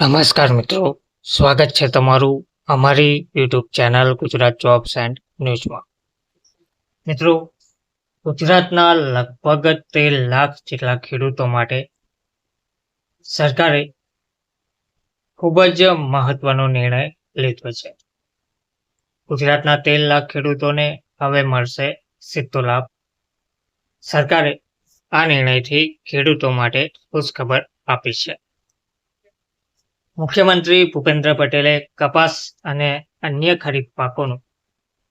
નમસ્કાર મિત્રો, સ્વાગત છે તમારું અમારી YouTube channel Gujarat jobs and ન્યૂઝમાં. મિત્રો, ગુજરાતના લગભગ 13 લાખ જેટલા ખેડૂતો માટે સરકારે ખૂબ જ મહત્વનો નિર્ણય લીધો છે. ગુજરાતના 13 લાખ ખેડૂતોને હવે મળશે સીધો લાભ. સરકારે આ નિર્ણયથી ખેડૂતો માટે ખુશખબર આપી છે. મુખ્યમંત્રી ભૂપેન્દ્ર પટેલે કપાસ અને અન્ય ખરીફ પાકોનું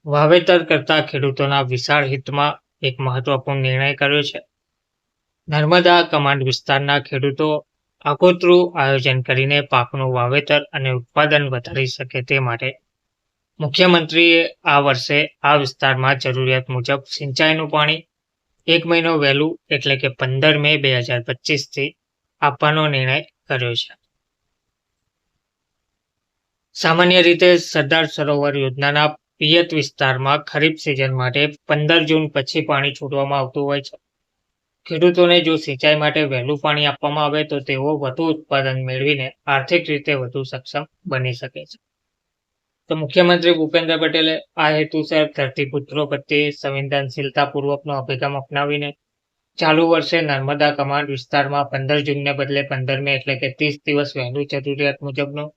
વાવેતર કરતા ખેડૂતોના વિશાળ હિતમાં એક મહત્વપૂર્ણ નિર્ણય કર્યો છે. નર્મદા કમાન્ડ વિસ્તારના ખેડૂતો આગોતરું આયોજન કરીને પાકનું વાવેતર અને ઉત્પાદન વધારી શકે તે માટે મુખ્યમંત્રીએ આ વર્ષે આ વિસ્તારમાં જરૂરિયાત મુજબ સિંચાઈનું પાણી 1 મહિનો વહેલું એટલે કે 15 મે 2025થી આપવાનો નિર્ણય કર્યો છે. સામાન્ય રીતે સરદાર સરોવર યોજનાના પિયત વિસ્તારમાં ખરીફ સિઝન માટે 15 જૂન પછી પાણી છોડવામાં આવતું હોય છે. ખેડૂતોને જો સિંચાઈ માટે વહેલું પાણી આપવામાં આવે તો તેઓ વધુ ઉત્પાદન મેળવીને આર્થિક રીતે વધુ સક્ષમ બની શકે છે. તો મુખ્યમંત્રી ભૂપેન્દ્ર પટેલે આ હેતુસર ધરતીપુત્રો પ્રત્યે સંવેદનશીલતાપૂર્વકનો અભિગમ અપનાવીને ચાલુ વર્ષે નર્મદા કમાન્ડ વિસ્તારમાં 15 જૂનને બદલે 15 મે એટલે કે 30 દિવસ વહેલું જરૂરિયાત મુજબનું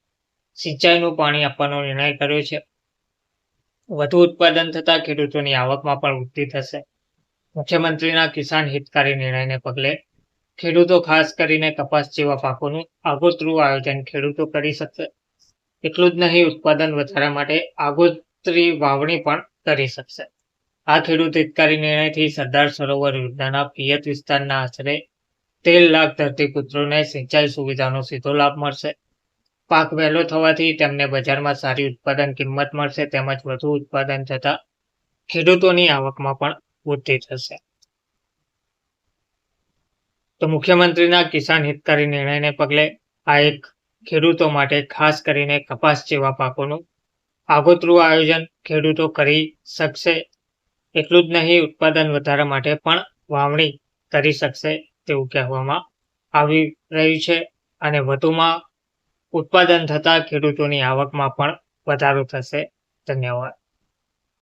સિંચાઈનું પાણી આપવાનો નિર્ણય કર્યો છે. વધુ ઉત્પાદન થતાં ખેડૂતોની આવકમાં પણ વૃદ્ધિ થશે. મુખ્યમંત્રીના કિસાન હિતકારી નિર્ણયને પગલે ખેડૂતો ખાસ કરીને કપાસ જેવા પાકોનું આગોતરું આયોજન ખેડૂતો કરી શકશે. એટલું જ નહીં, ઉત્પાદન વધારવા માટે આગોતરી વાવણી પણ કરી શકશે. આ ખેડૂત હિતકારી નિર્ણયથી સરદાર સરોવર યોજનાના પિયત વિસ્તારના આશરે 13 લાખ ધરતીપુત્રોને સિંચાઈ સુવિધાનો સીધો લાભ મળશે. પાક વહેલો થવાથી તેમને બજારમાં સારી ઉત્પાદન કિંમત મળશે તેમજ વધુ ઉત્પાદન થતાં ખેડૂતોની આવકમાં પણ વૃદ્ધિ થશે. તો મુખ્યમંત્રીના કિસાન હિતકારી નિર્ણયને પગલે આ એક ખેડૂતો માટે ખાસ કરીને કપાસ જેવા પાકોનું આગોતરું આયોજન ખેડૂતો કરી શકશે. એટલું જ નહીં, ઉત્પાદન વધારવા માટે પણ વાવણી કરી શકશે તેવું કહેવામાં આવી રહ્યું છે અને વધુમાં ઉત્પાદન થતાં ખેડૂતોની આવકમાં પણ વધારો થશે. ધન્યવાદ.